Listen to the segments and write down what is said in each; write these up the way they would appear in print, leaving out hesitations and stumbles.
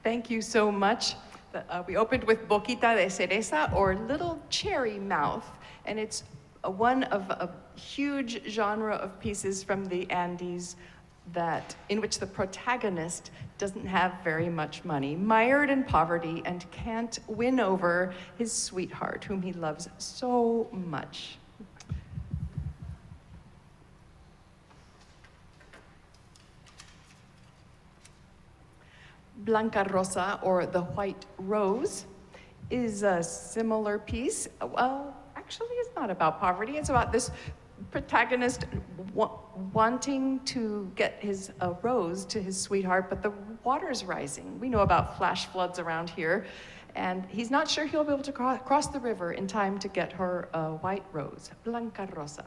Thank you so much. We opened with Boquita de cereza, or little cherry mouth, and it's one of a huge genre of pieces from the Andes in which the protagonist doesn't have very much money, mired in poverty, and can't win over his sweetheart, whom he loves so much. Blanca Rosa, or the White Rose, is a similar piece. Well, actually, it's not about poverty. It's about this protagonist wanting to get his rose to his sweetheart, but the water's rising. We know about flash floods around here, and he's not sure he'll be able to cross the river in time to get her a white rose. Blanca Rosa.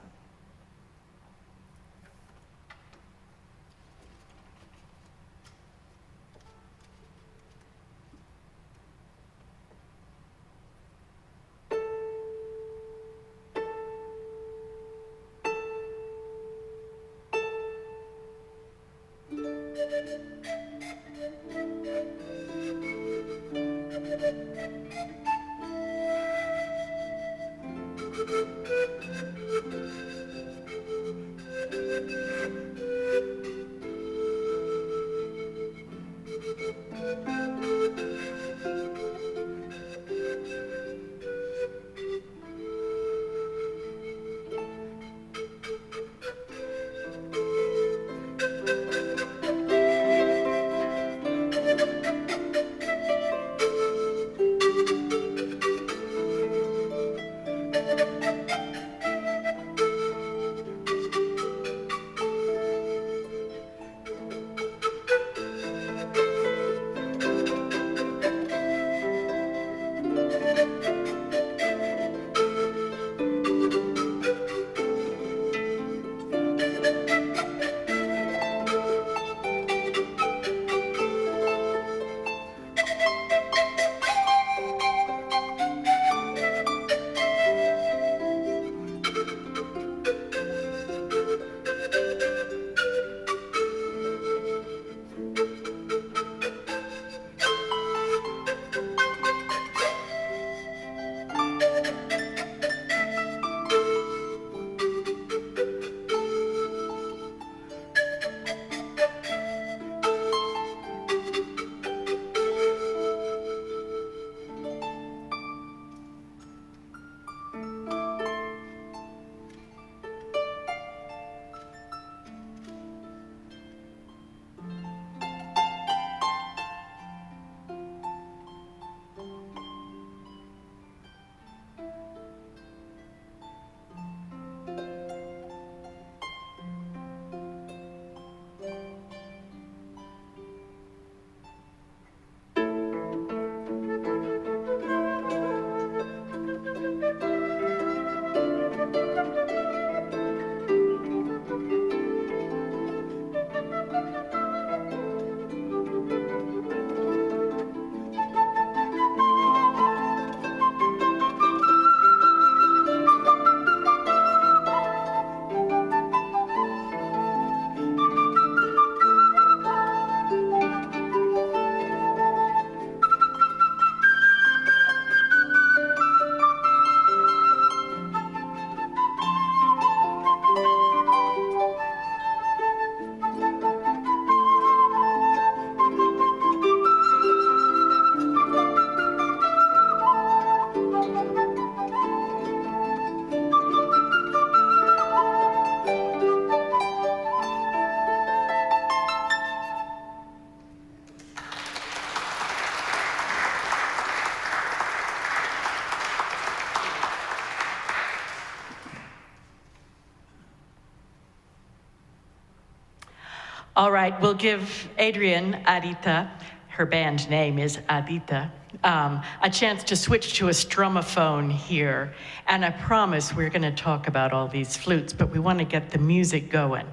All right, we'll give Adrienne Adita, her band name is Adita, a chance to switch to a strumophone here. And I promise we're going to talk about all these flutes, but we want to get the music going.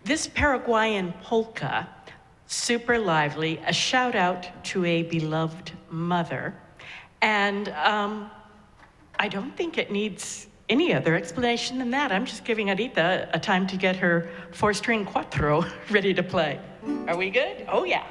This Paraguayan polka, super lively, a shout out to a beloved mother. And I don't think it needs any other explanation than that. I'm just giving Adita a time to get her 4-string cuatro ready to play. Are we good? Oh, yeah.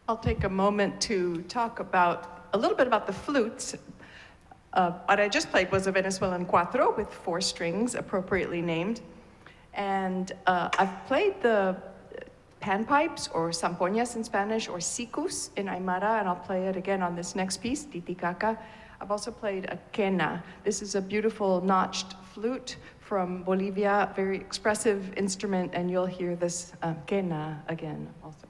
I'll take a moment to talk about a little bit about the flutes. What I just played was a Venezuelan cuatro with 4 strings, appropriately named. And I've played the panpipes, or zampoñas in Spanish, or sicus in Aymara, and I'll play it again on this next piece, Titicaca. I've also played a quena. This is a beautiful notched flute from Bolivia, very expressive instrument, and you'll hear this quena again also.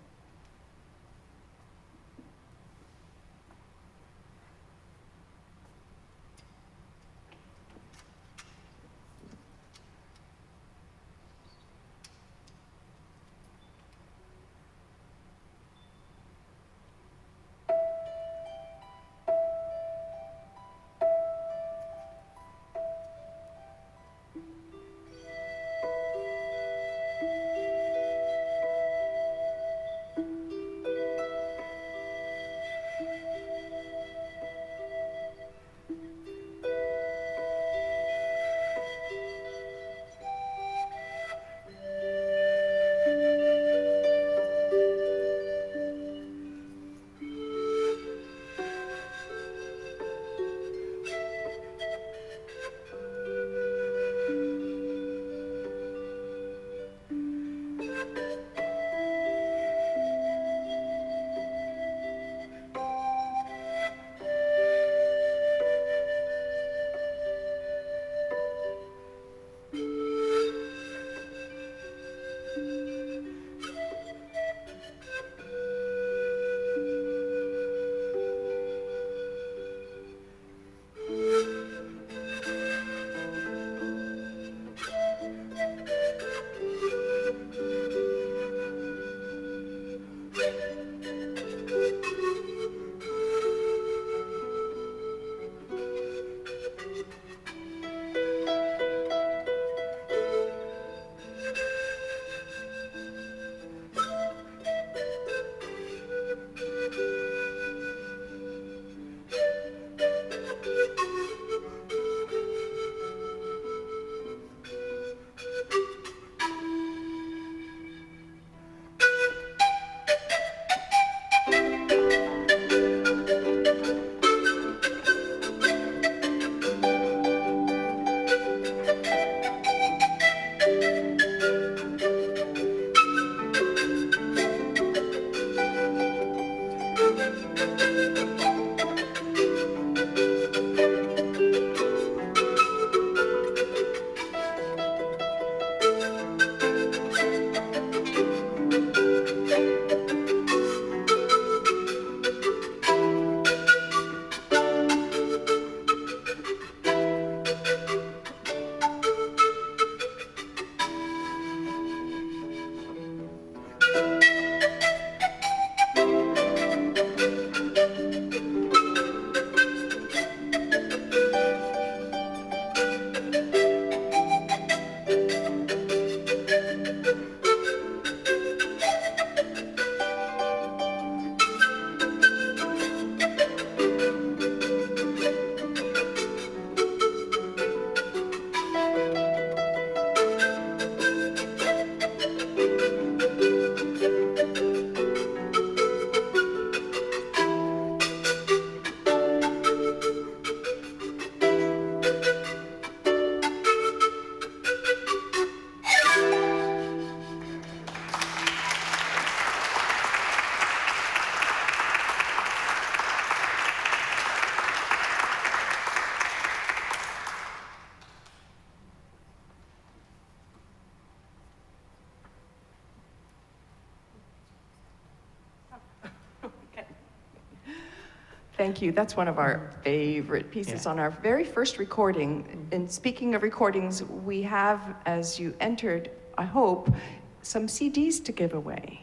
Thank you. That's one of our favorite pieces on our very first recording. And speaking of recordings, we have, as you entered, I hope, some CDs to give away.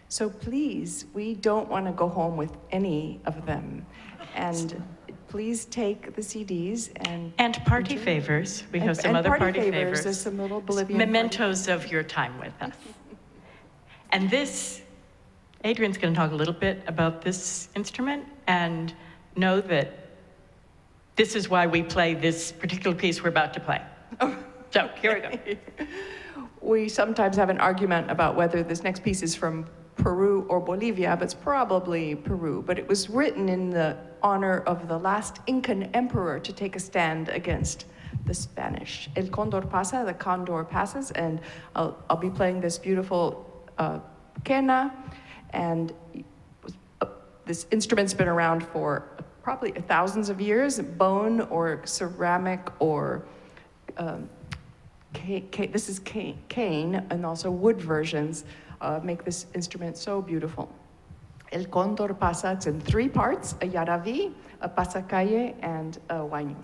So please, we don't want to go home with any of them. And please take the CDs and party favors. We have some other party favors. There's some little Bolivian mementos of your time with us. And this, Adrian's going to talk a little bit about this instrument, and know that this is why we play this particular piece we're about to play. So here we go. We sometimes have an argument about whether this next piece is from Peru or Bolivia, but it's probably Peru. But it was written in the honor of the last Incan emperor to take a stand against the Spanish. El Condor Pasa, the Condor Passes, and I'll be playing this beautiful quena, and this instrument's been around for probably thousands of years, bone or ceramic or this is cane, and also wood versions make this instrument so beautiful. El Condor Pasa, it's in 3 parts, a yaraví, a pasacalle, and a huayno.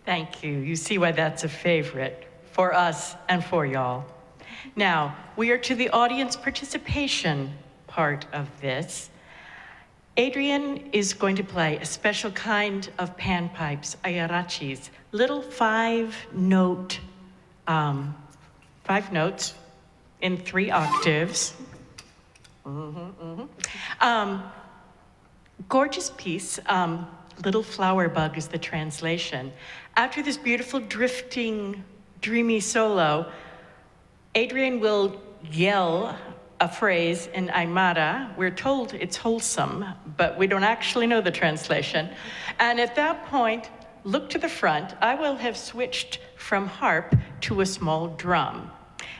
Thank you. You see why that's a favorite for us and for y'all. Now, we are to the audience participation part of this. Adrian is going to play a special kind of panpipes, ayarachis, little 5-note, 5 notes in 3 octaves. Gorgeous piece. Little flower bug is the translation. After this beautiful, drifting, dreamy solo, Adrian will yell a phrase in Aymara. We're told it's wholesome, but we don't actually know the translation. And at that point, look to the front. I will have switched from harp to a small drum.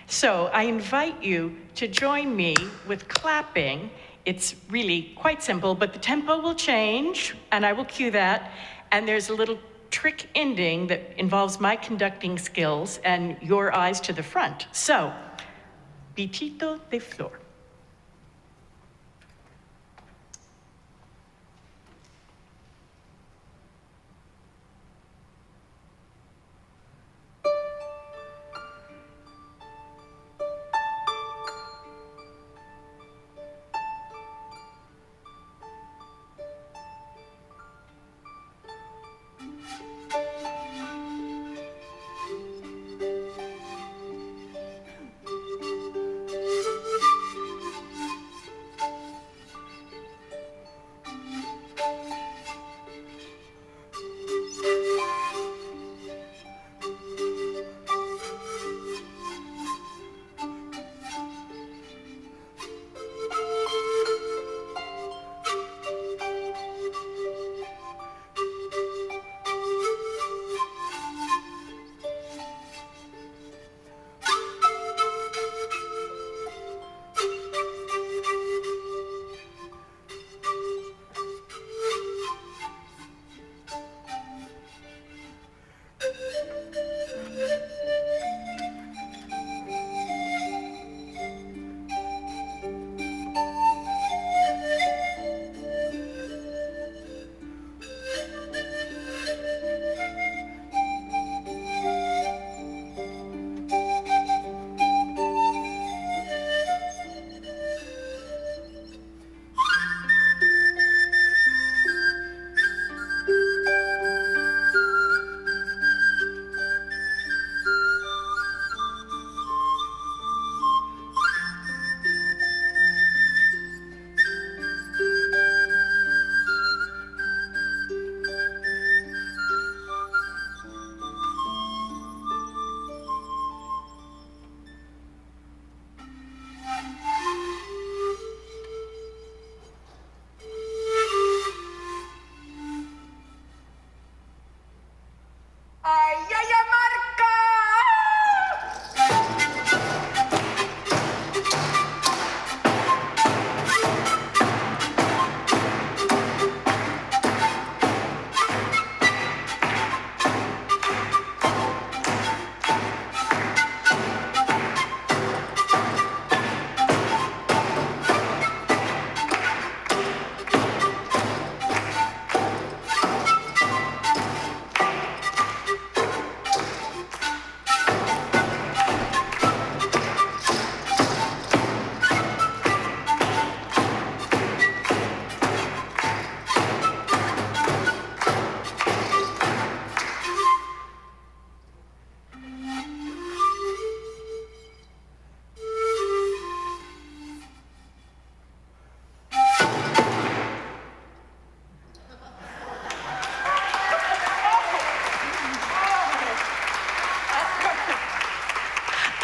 So I invite you to join me with clapping. It's really quite simple, but the tempo will change, and I will cue that. And there's a little trick ending that involves my conducting skills and your eyes to the front. So, Bichito de flor.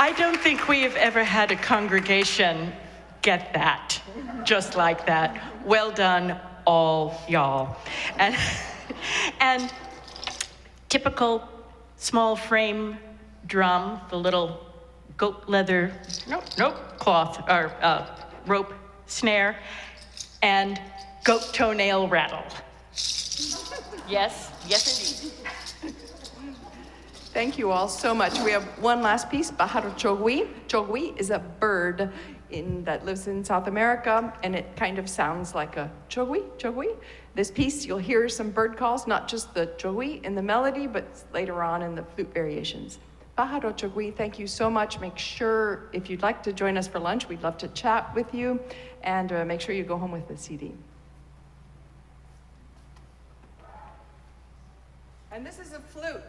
I don't think we have ever had a congregation get that, just like that. Well done, all y'all. And typical small frame drum, the little goat leather, cloth, or rope snare, and goat toenail rattle. Yes, yes indeed. Thank you all so much. We have one last piece, Pájaro Chogüí. Chogüí is a bird that lives in South America, and it kind of sounds like a chogüí, chogüí. This piece, you'll hear some bird calls, not just the chogüí in the melody, but later on in the flute variations. Pájaro Chogüí, thank you so much. Make sure, if you'd like to join us for lunch, we'd love to chat with you, and make sure you go home with the CD. And this is a flute.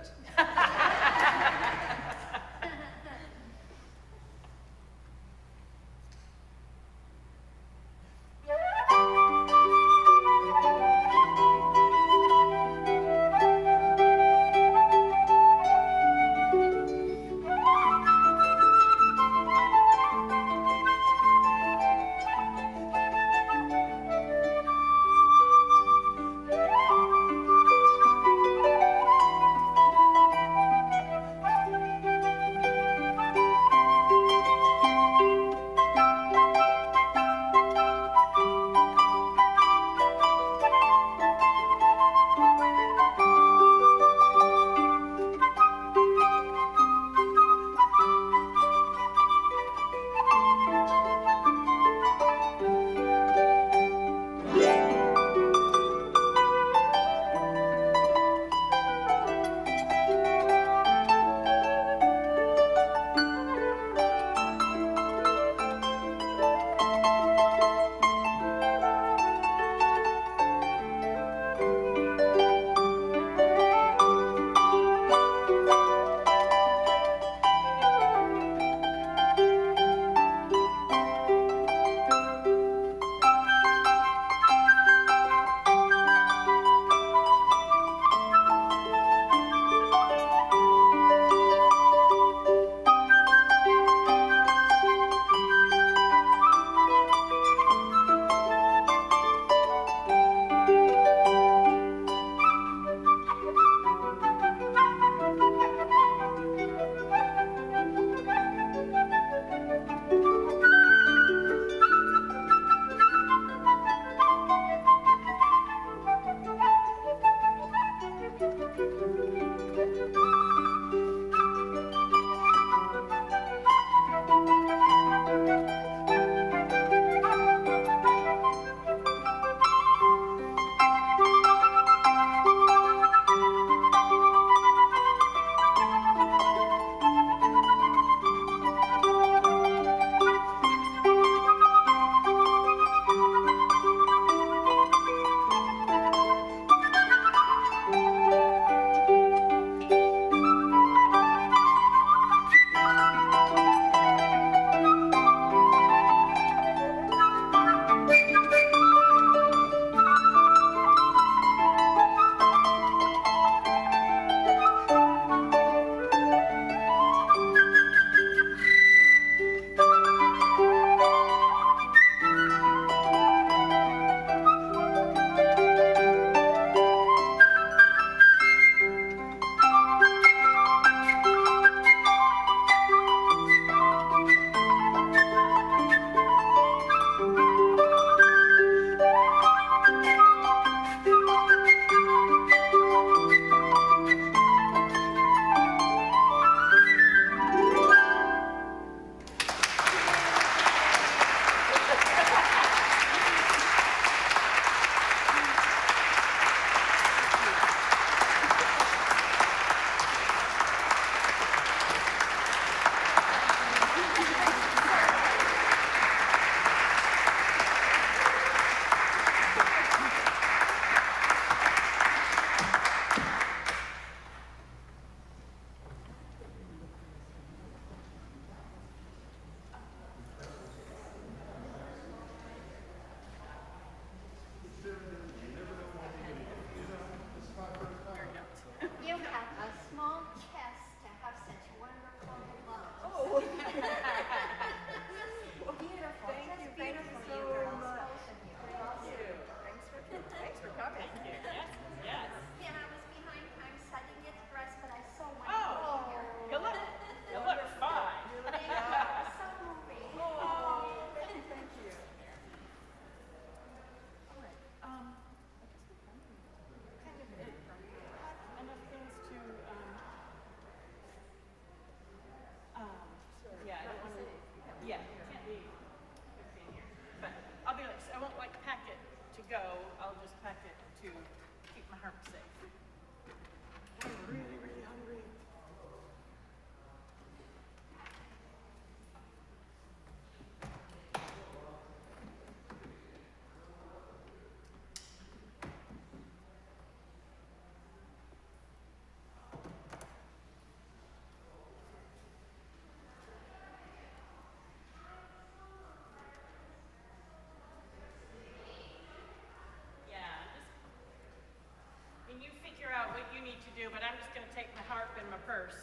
go, I'll just pack it to keep my heart safe. I'm really, really hungry. And you figure out what you need to do, but I'm just going to take my harp and my purse.